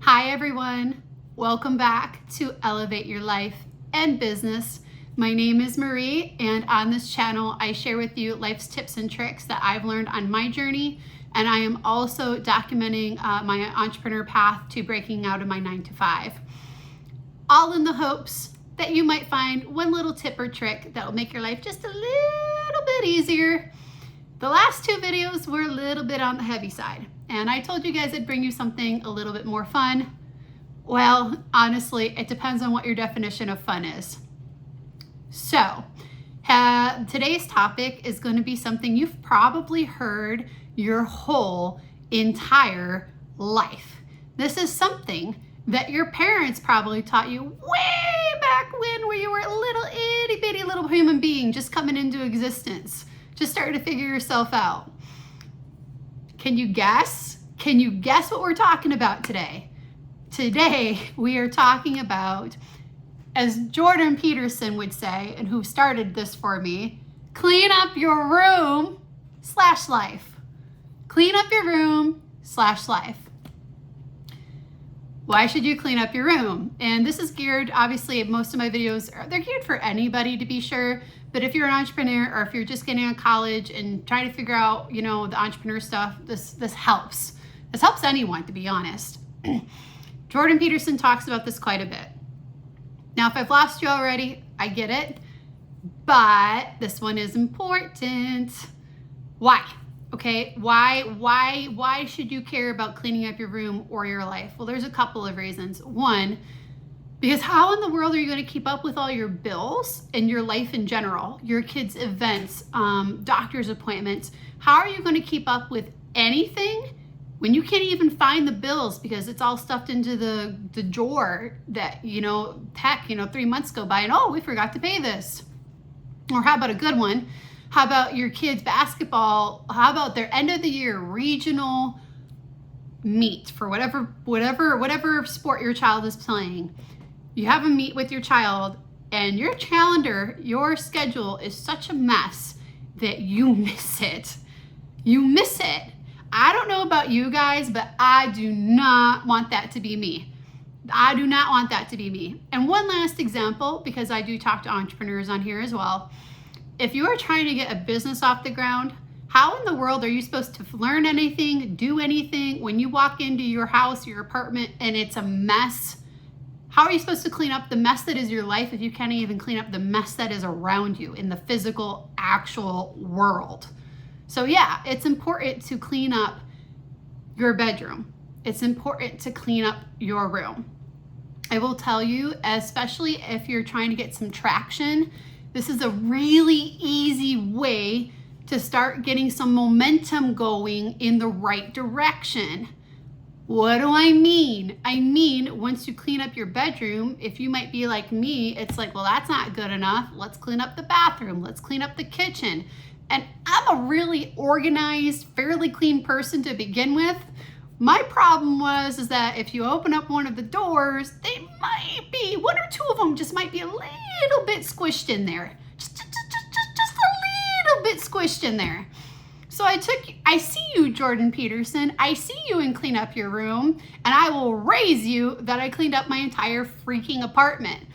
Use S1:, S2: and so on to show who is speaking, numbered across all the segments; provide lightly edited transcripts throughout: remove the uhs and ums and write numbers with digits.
S1: Hi everyone, welcome back to Elevate Your Life and Business. My name is Marie, and on this channel I share with you life's tips and tricks that I've learned on my journey, and I am also documenting my entrepreneur path to breaking out of my 9-to-5. All in the hopes that you might find one little tip or trick that will make your life just a little bit easier. The last two videos were a little bit on the heavy side, and I told you guys I'd bring you something a little bit more fun. Well, honestly, it depends on what your definition of fun is. So, today's topic is going to be something you've probably heard your whole entire life. This is something that your parents probably taught you way back when you were a little itty bitty little human being just coming into existence, just starting to figure yourself out. Can you guess? Can you guess what we're talking about today? Today, we are talking about, as Jordan Peterson would say, and who started this for me, clean up your room / life. Clean up your room / life. Why should you clean up your room? And this is geared, obviously, most of my videos, they're geared for anybody to be sure. But if you're an entrepreneur or if you're just getting out of college and trying to figure out, the entrepreneur stuff, this helps. This helps anyone, to be honest. Jordan Peterson talks about this quite a bit. Now, if I've lost you already, I get it. But this one is important. Why? Okay, why should you care about cleaning up your room or your life? Well, there's a couple of reasons. One, because how in the world are you going to keep up with all your bills and your life in general, your kids' events, doctor's appointments? How are you going to keep up with anything when you can't even find the bills because it's all stuffed into the drawer that, heck, 3 months go by and, oh, we forgot to pay this. Or how about a good one? How about your kids' basketball? How about their end of the year regional meet for whatever sport your child is playing? You have a meet with your child and your calendar, your schedule is such a mess that you miss it. You miss it. I don't know about you guys, but I do not want that to be me. I do not want that to be me. And one last example, because I do talk to entrepreneurs on here as well. If you are trying to get a business off the ground, how in the world are you supposed to learn anything, do anything when you walk into your house, your apartment, and it's a mess? How are you supposed to clean up the mess that is your life if you can't even clean up the mess that is around you in the physical, actual world? So yeah, it's important to clean up your bedroom. It's important to clean up your room. I will tell you, especially if you're trying to get some traction, this is a really easy way to start getting some momentum going in the right direction. What do I mean? I mean, once you clean up your bedroom, if you might be like me, it's like, well, that's not good enough. Let's clean up the bathroom. Let's clean up the kitchen. And I'm a really organized, fairly clean person to begin with. My problem is that if you open up one of the doors, they might be, one or two of them just might be a little bit squished in there. Just a little bit squished in there. So I see you, Jordan Peterson. I see you and clean up your room, and I will raise you that I cleaned up my entire freaking apartment.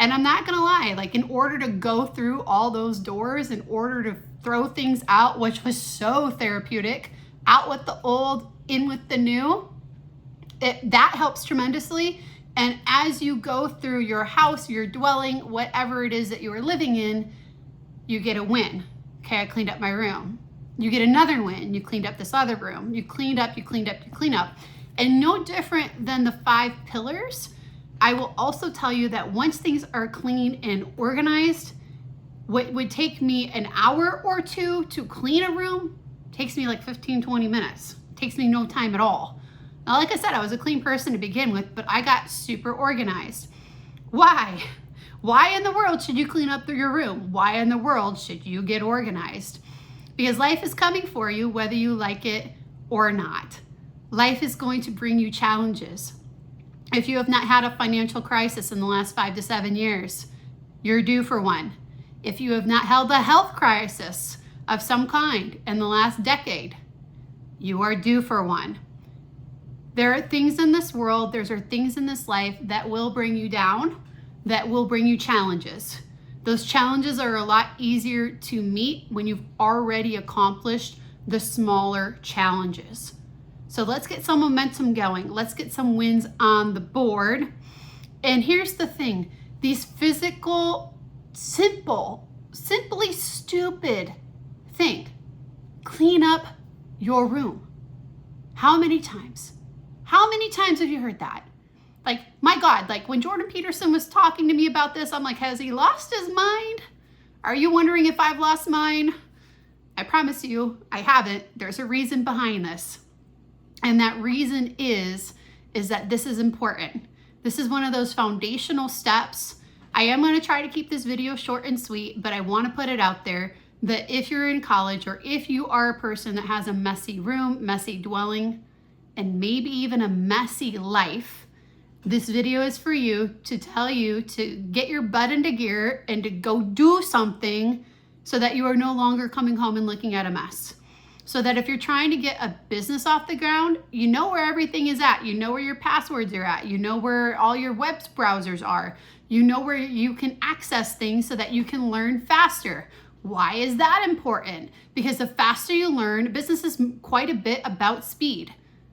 S1: And I'm not gonna lie, like in order to go through all those doors, in order to throw things out, which was so therapeutic, out with the old, in with the new, that helps tremendously. And as you go through your house, your dwelling, whatever it is that you are living in, you get a win. Okay, I cleaned up my room. You get another win. You cleaned up this other room. You cleaned up, you cleaned up, you clean up. And no different than the 5 pillars, I will also tell you that once things are clean and organized, what would take me an hour or two to clean a room takes me like 15-20 minutes. It takes me no time at all. Now, like I said, I was a clean person to begin with, but I got super organized. Why? Why in the world should you clean up your room? Why in the world should you get organized? Because life is coming for you whether you like it or not. Life is going to bring you challenges. If you have not had a financial crisis in the last 5 to 7 years, you're due for one. If you have not held a health crisis of some kind in the last decade, you are due for one. There are things in this world, there are things in this life that will bring you down, that will bring you challenges. Those challenges are a lot easier to meet when you've already accomplished the smaller challenges. So let's get some momentum going. Let's get some wins on the board. And here's the thing, these physical, simply stupid thing, clean up your room. How many times? How many times have you heard that? Like, my God, like when Jordan Peterson was talking to me about this, I'm like, has he lost his mind? Are you wondering if I've lost mine? I promise you, I haven't. There's a reason behind this. And that reason is that this is important. This is one of those foundational steps. I am going to try to keep this video short and sweet, but I want to put it out there that if you're in college or if you are a person that has a messy room, messy dwelling, and maybe even a messy life, this video is for you, to tell you to get your butt into gear and to go do something so that you are no longer coming home and looking at a mess. So that if you're trying to get a business off the ground, you know where everything is at. You know where your passwords are at. You know where all your web browsers are. You know where you can access things so that you can learn faster. Why is that important? Because the faster you learn, business is quite a bit about speed.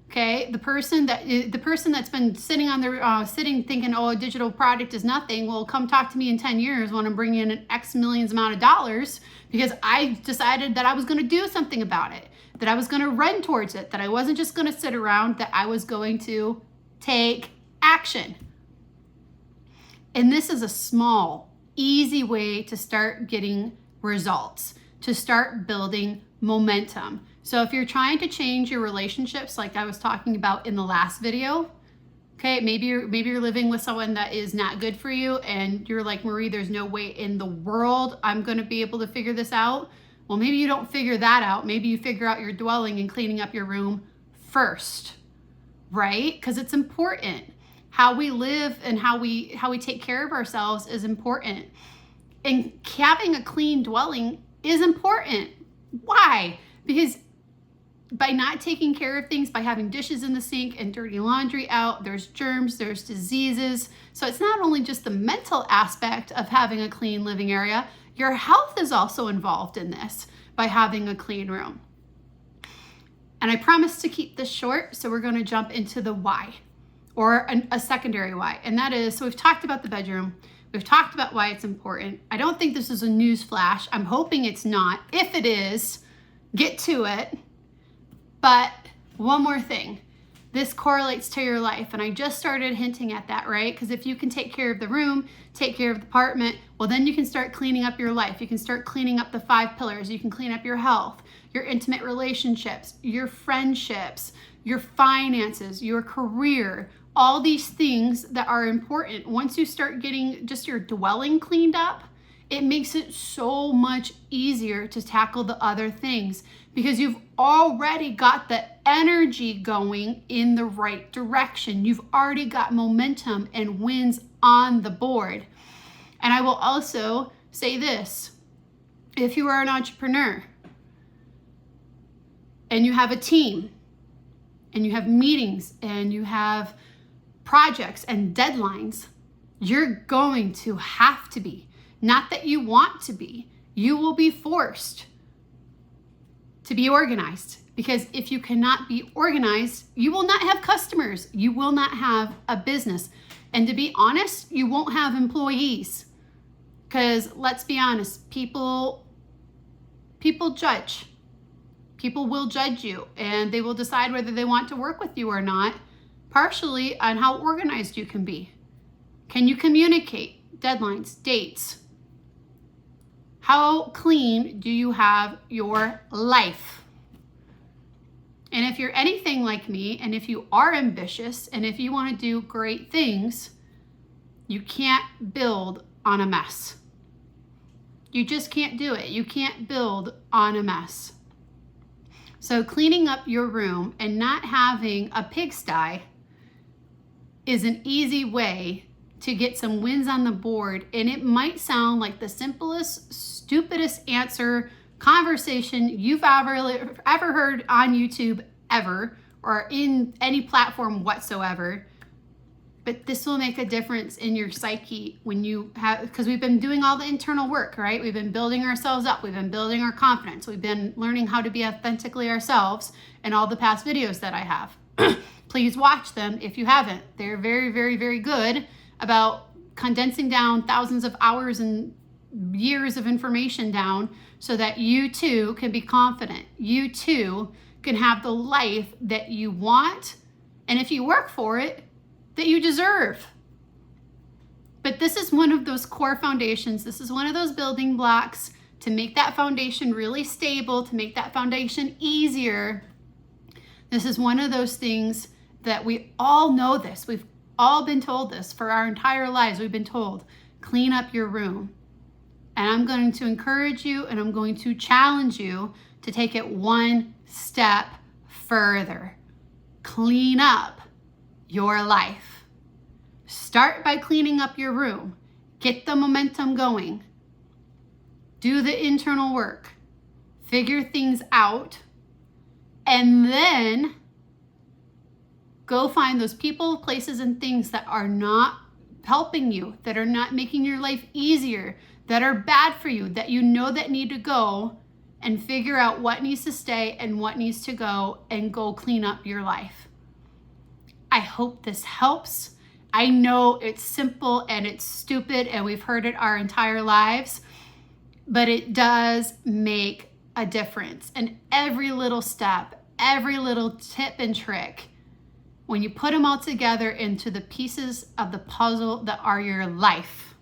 S1: Okay, the person that's been sitting on their thinking, oh, a digital product is nothing, will come talk to me in 10 years when I'm bringing in an X millions amount of dollars because I decided that I was going to do something about it, that I was going to run towards it, that I wasn't just going to sit around, that I was going to take action. And this is a small, easy way to start getting results, to start building momentum. So if you're trying to change your relationships, like I was talking about in the last video, okay, maybe you're living with someone that is not good for you and you're like, Marie, there's no way in the world I'm going to be able to figure this out. Well, maybe you don't figure that out. Maybe you figure out your dwelling and cleaning up your room first, right? Because it's important. How we live and how we take care of ourselves is important. And having a clean dwelling is important. Why? Because by not taking care of things, by having dishes in the sink and dirty laundry out, there's germs, there's diseases. So it's not only just the mental aspect of having a clean living area, your health is also involved in this by having a clean room. And I promise to keep this short, so we're going to jump into the why, or a secondary why. And that is, so we've talked about the bedroom. We've talked about why it's important. I don't think this is a news flash. I'm hoping it's not. If it is, get to it. But one more thing, this correlates to your life. And I just started hinting at that, right? Because if you can take care of the room, take care of the apartment, well, then you can start cleaning up your life. You can start cleaning up the 5 pillars. You can clean up your health, your intimate relationships, your friendships, your finances, your career, all these things that are important. Once you start getting just your dwelling cleaned up, it makes it so much easier to tackle the other things because you've already got the energy going in the right direction. You've already got momentum and wins on the board. And I will also say this, if you are an entrepreneur and you have a team and you have meetings and you have projects and deadlines, you're going to have to be. Not that you want to be. You will be forced to be organized, because if you cannot be organized, you will not have customers. You will not have a business. And to be honest, you won't have employees, because let's be honest, people judge. People will judge you, and they will decide whether they want to work with you or not, partially on how organized you can be. Can you communicate deadlines, dates? How clean do you have your life? And if you're anything like me, and if you are ambitious, and if you want to do great things, you can't build on a mess. You just can't do it. You can't build on a mess. So cleaning up your room and not having a pigsty is an easy way to get some wins on the board. And it might sound like the simplest, stupidest answer conversation you've ever heard on YouTube ever, or in any platform whatsoever. But this will make a difference in your psyche when you have, because we've been doing all the internal work, right? We've been building ourselves up. We've been building our confidence. We've been learning how to be authentically ourselves in all the past videos that I have. Please watch them if you haven't. They're very, very, very good about condensing down thousands of hours and years of information down so that you too can be confident. You too can have the life that you want, and if you work for it, that you deserve. But this is one of those core foundations. This is one of those building blocks to make that foundation really stable, to make that foundation easier. This is one of those things that we all know this. We've all been told this for our entire lives. We've been told, clean up your room. And I'm going to encourage you and I'm going to challenge you to take it one step further. Clean up your life. Start by cleaning up your room. Get the momentum going. Do the internal work. Figure things out. And then go find those people, places, and things that are not helping you, that are not making your life easier, that are bad for you, that you know that need to go, and figure out what needs to stay and what needs to go, and go clean up your life. I hope this helps. I know it's simple and it's stupid and we've heard it our entire lives, but it does make a difference. And every little step, every little tip and trick, when you put them all together into the pieces of the puzzle that are your life,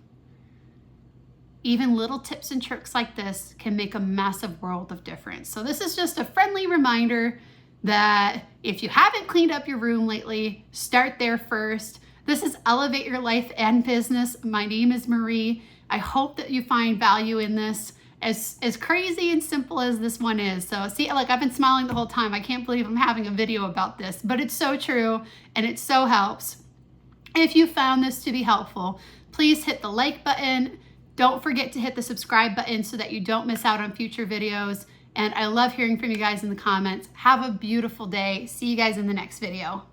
S1: even little tips and tricks like this can make a massive world of difference. So this is just a friendly reminder that if you haven't cleaned up your room lately, start there first. This is Elevate Your Life and Business. My name is Marie. I hope that you find value in this, as crazy and simple as this one is. So see, like I've been smiling the whole time. I can't believe I'm having a video about this, but it's so true and it so helps. If you found this to be helpful, please hit the like button. Don't forget to hit the subscribe button so that you don't miss out on future videos. And I love hearing from you guys in the comments. Have a beautiful day. See you guys in the next video.